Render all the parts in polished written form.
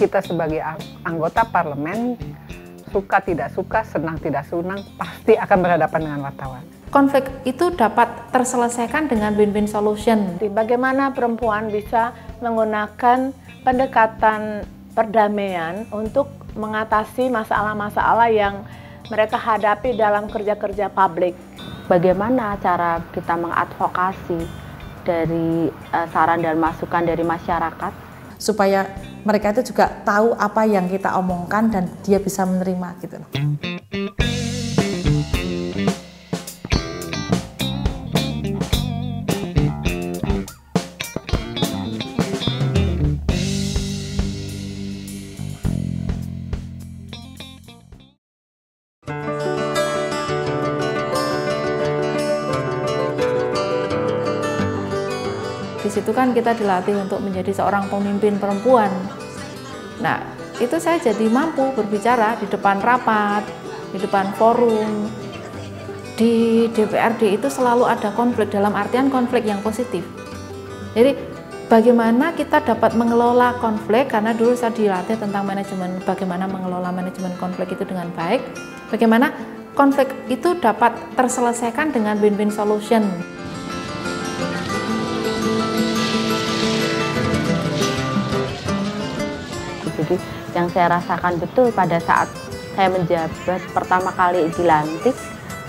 kita sebagai anggota parlemen, suka tidak suka, senang tidak senang, pasti akan berhadapan dengan wartawan. Konflik itu dapat terselesaikan dengan win-win solution. Bagaimana perempuan bisa menggunakan pendekatan perdamaian untuk mengatasi masalah-masalah yang mereka hadapi dalam kerja-kerja publik. Bagaimana cara kita mengadvokasi dari saran dan masukan dari masyarakat supaya mereka itu juga tahu apa yang kita omongkan dan dia bisa menerima gitu loh. Di situ kan kita dilatih untuk menjadi seorang pemimpin perempuan. Nah, itu saya jadi mampu berbicara di depan rapat, di depan forum. Di DPRD itu selalu ada konflik, dalam artian konflik yang positif. Jadi, bagaimana kita dapat mengelola konflik, karena dulu saya dilatih tentang manajemen, bagaimana mengelola manajemen konflik itu dengan baik, bagaimana konflik itu dapat terselesaikan dengan win-win solution. Jadi yang saya rasakan betul pada saat saya menjabat pertama kali dilantik,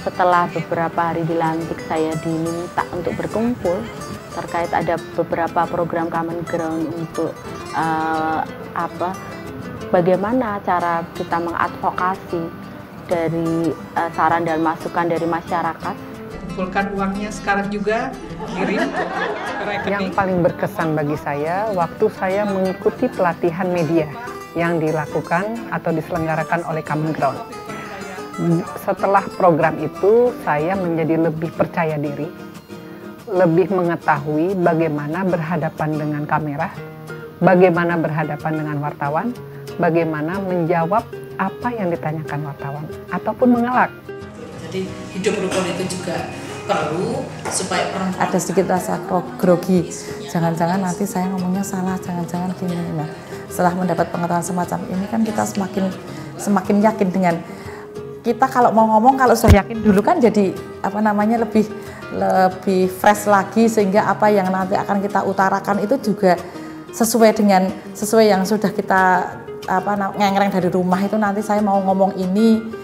setelah beberapa hari dilantik saya diminta untuk berkumpul terkait ada beberapa program Common Ground untuk bagaimana cara kita mengadvokasi dari saran dan masukan dari masyarakat. Kumpulkan uangnya sekarang juga, kirim ke rekening. Yang paling berkesan bagi saya, waktu saya mengikuti pelatihan media yang dilakukan atau diselenggarakan oleh Common Ground. Setelah program itu, saya menjadi lebih percaya diri, lebih mengetahui bagaimana berhadapan dengan kamera, bagaimana berhadapan dengan wartawan, bagaimana menjawab apa yang ditanyakan wartawan, ataupun mengelak. Jadi hidup rukun itu juga perlu supaya perempuan ada sedikit rasa grogi, jangan-jangan nanti saya ngomongnya salah, jangan-jangan gini. Nah, setelah mendapat pengetahuan semacam ini kan kita semakin yakin dengan kita kalau mau ngomong, kalau sudah yakin dulu kan jadi lebih fresh lagi, sehingga apa yang nanti akan kita utarakan itu juga sesuai yang sudah kita ngengreng dari rumah. Itu nanti saya mau ngomong ini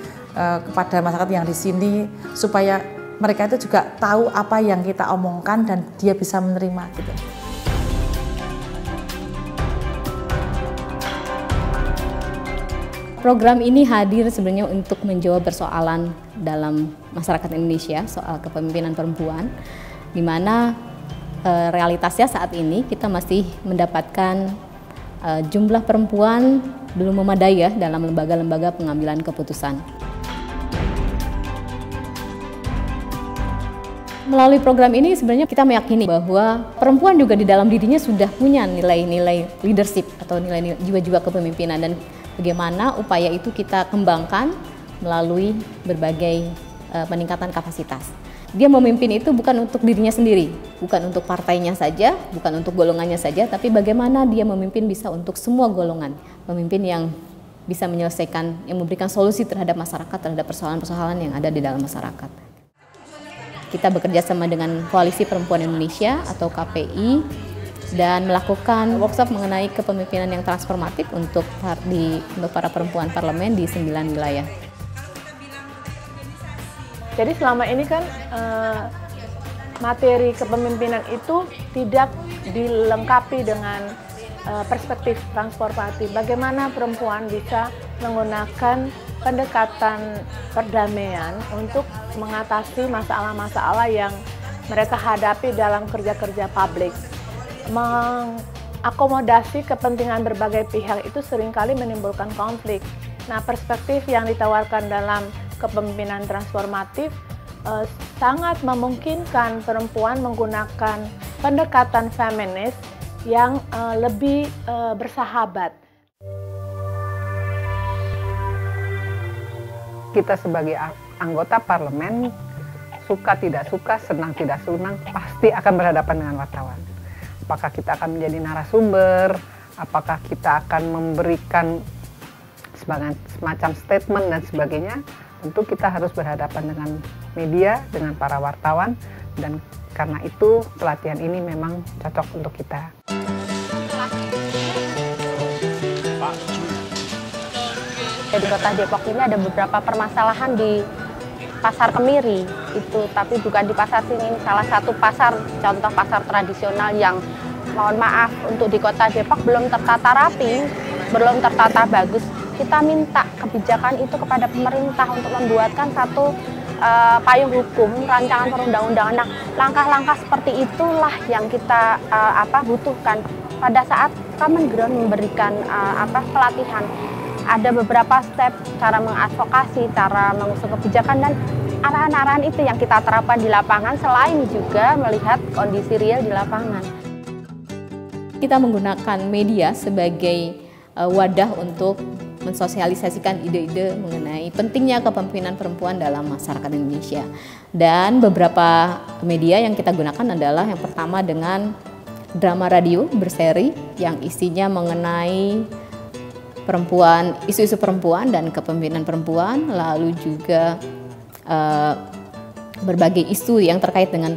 kepada masyarakat yang di sini supaya mereka itu juga tahu apa yang kita omongkan dan dia bisa menerima gitu. Program ini hadir sebenarnya untuk menjawab persoalan dalam masyarakat Indonesia soal kepemimpinan perempuan, di mana realitasnya saat ini kita masih mendapatkan jumlah perempuan belum memadai ya dalam lembaga-lembaga pengambilan keputusan. Melalui program ini sebenarnya kita meyakini bahwa perempuan juga di dalam dirinya sudah punya nilai-nilai leadership atau nilai-nilai jiwa-jiwa kepemimpinan, dan bagaimana upaya itu kita kembangkan melalui berbagai peningkatan kapasitas. Dia memimpin itu bukan untuk dirinya sendiri, bukan untuk partainya saja, bukan untuk golongannya saja, tapi bagaimana dia memimpin bisa untuk semua golongan. Pemimpin yang bisa menyelesaikan, yang memberikan solusi terhadap masyarakat, terhadap persoalan-persoalan yang ada di dalam masyarakat. Kita bekerja sama dengan Koalisi Perempuan Indonesia atau KPI dan melakukan workshop mengenai kepemimpinan yang transformatif untuk para perempuan parlemen di 9 wilayah. Jadi selama ini kan materi kepemimpinan itu tidak dilengkapi dengan perspektif transformatif. Bagaimana perempuan bisa menggunakan pendekatan perdamaian untuk mengatasi masalah-masalah yang mereka hadapi dalam kerja-kerja publik. Mengakomodasi kepentingan berbagai pihak itu seringkali menimbulkan konflik. Nah, perspektif yang ditawarkan dalam kepemimpinan transformatif sangat memungkinkan perempuan menggunakan pendekatan feminis yang lebih bersahabat. Kita sebagai anggota parlemen, suka tidak suka, senang tidak senang, pasti akan berhadapan dengan wartawan. Apakah kita akan menjadi narasumber, apakah kita akan memberikan semacam statement dan sebagainya, tentu kita harus berhadapan dengan media, dengan para wartawan, dan karena itu pelatihan ini memang cocok untuk kita. Di Kota Depok ini ada beberapa permasalahan di Pasar Kemiri itu, tapi bukan di pasar sini. Salah satu pasar, contoh pasar tradisional yang mohon maaf untuk di Kota Depok belum tertata rapi, belum tertata bagus. Kita minta kebijakan itu kepada pemerintah untuk membuatkan satu payung hukum, rancangan perundang-undangan. Nah, langkah-langkah seperti itulah yang kita butuhkan pada saat Common Ground memberikan pelatihan. Ada beberapa step cara mengadvokasi, cara mengusung kebijakan, dan arahan-arahan itu yang kita terapkan di lapangan selain juga melihat kondisi real di lapangan. Kita menggunakan media sebagai wadah untuk mensosialisasikan ide-ide mengenai pentingnya kepemimpinan perempuan dalam masyarakat Indonesia. Dan beberapa media yang kita gunakan adalah yang pertama dengan drama radio berseri yang isinya mengenai perempuan, isu-isu perempuan dan kepemimpinan perempuan, lalu juga berbagai isu yang terkait dengan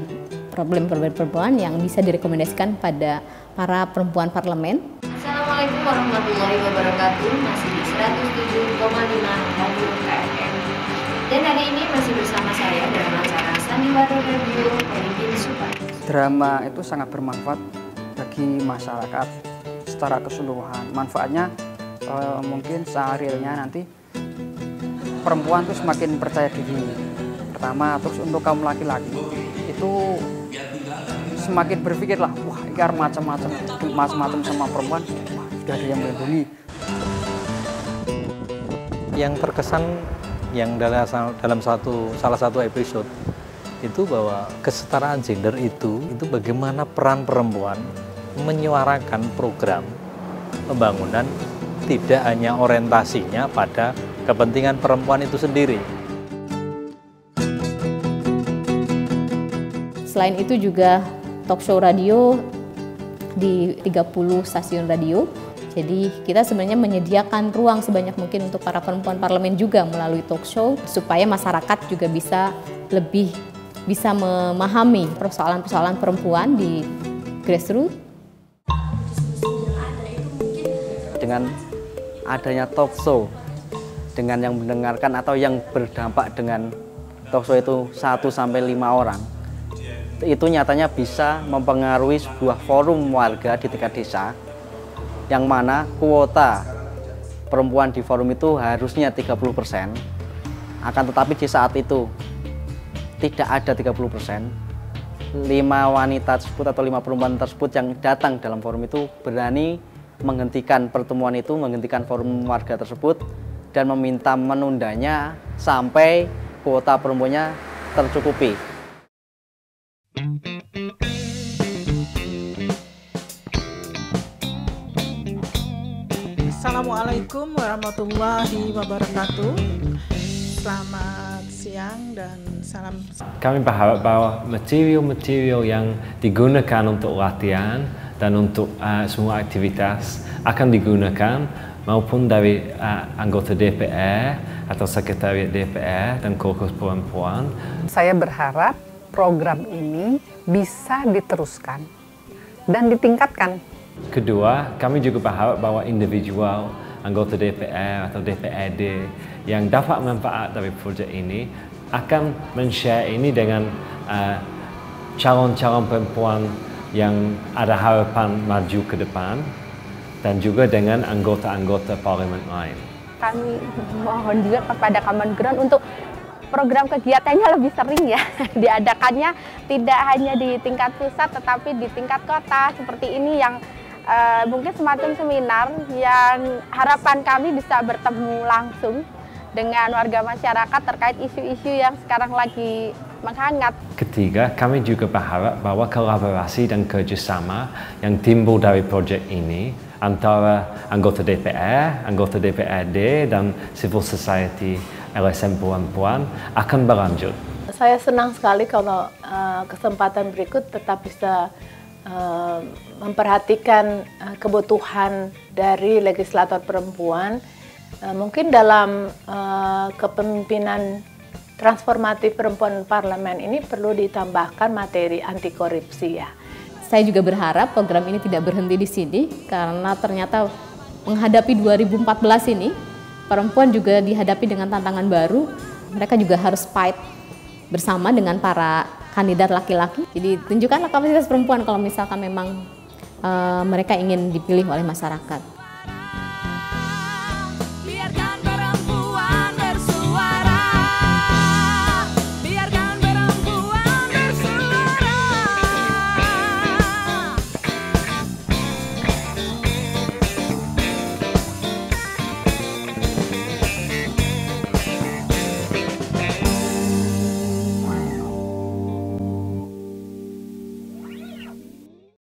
problem-problem perempuan yang bisa direkomendasikan pada para perempuan parlemen. Assalamualaikum warahmatullahi wabarakatuh. Masih di 107,5 Radio KFM. Dan hari ini masih bersama saya dalam acara Sandiwara Radio Pemimpin Super. Drama itu sangat bermanfaat bagi masyarakat secara keseluruhan. Manfaatnya mungkin seakhirnya nanti perempuan tuh semakin percaya diri. Pertama, terus untuk kaum laki-laki itu semakin berpikirlah, wah ini macam-macam sama perempuan, wah sudah ada yang melindungi. Yang terkesan yang dalam salah satu episode itu bahwa kesetaraan gender itu bagaimana peran perempuan menyuarakan program pembangunan tidak hanya orientasinya pada kepentingan perempuan itu sendiri. Selain itu juga talk show radio di 30 stasiun radio. Jadi kita sebenarnya menyediakan ruang sebanyak mungkin untuk para perempuan parlemen juga melalui talk show supaya masyarakat juga bisa memahami persoalan-persoalan perempuan di grassroots. Dengan adanya talk show, dengan yang mendengarkan atau yang berdampak dengan talk show itu 1-5 orang, itu nyatanya bisa mempengaruhi sebuah forum warga di tingkat desa, yang mana kuota perempuan di forum itu harusnya 30%, akan tetapi di saat itu tidak ada 30%. 5 wanita tersebut atau 5 perempuan tersebut yang datang dalam forum itu berani menghentikan pertemuan itu, menghentikan forum warga tersebut, dan meminta menundanya sampai kuota perempuannya tercukupi. Assalamualaikum warahmatullahi wabarakatuh. Selamat siang dan salam. Kami berharap bahwa material-material yang digunakan untuk latihan dan untuk semua aktivitas akan digunakan maupun dari anggota DPR atau sekretariat DPR dan Caucus Perempuan. Saya berharap program ini bisa diteruskan dan ditingkatkan. Kedua, kami juga berharap bahwa individual anggota DPR atau DPRD yang dapat manfaat dari proyek ini akan men-share ini dengan calon-calon perempuan yang ada harapan maju ke depan dan juga dengan anggota-anggota parlemen lain. Kami mohon juga kepada Common Ground untuk program kegiatannya lebih sering ya, diadakannya tidak hanya di tingkat pusat tetapi di tingkat kota seperti ini yang mungkin semacam seminar yang harapan kami bisa bertemu langsung dengan warga masyarakat terkait isu-isu yang sekarang lagi menghangat. Ketiga, kami juga berharap bahwa kolaborasi dan kerjasama yang timbul dari proyek ini antara anggota DPR, anggota DPRD, dan civil society LSM perempuan akan berlanjut. Saya senang sekali kalau kesempatan berikut tetap bisa memperhatikan kebutuhan dari legislator perempuan, mungkin dalam kepemimpinan transformatif perempuan parlemen ini perlu ditambahkan materi anti korupsi ya. Saya juga berharap program ini tidak berhenti di sini, karena ternyata menghadapi 2014 ini, perempuan juga dihadapi dengan tantangan baru. Mereka juga harus fight bersama dengan para kandidat laki-laki. Jadi tunjukkanlah kapasitas perempuan kalau misalkan memang mereka ingin dipilih oleh masyarakat.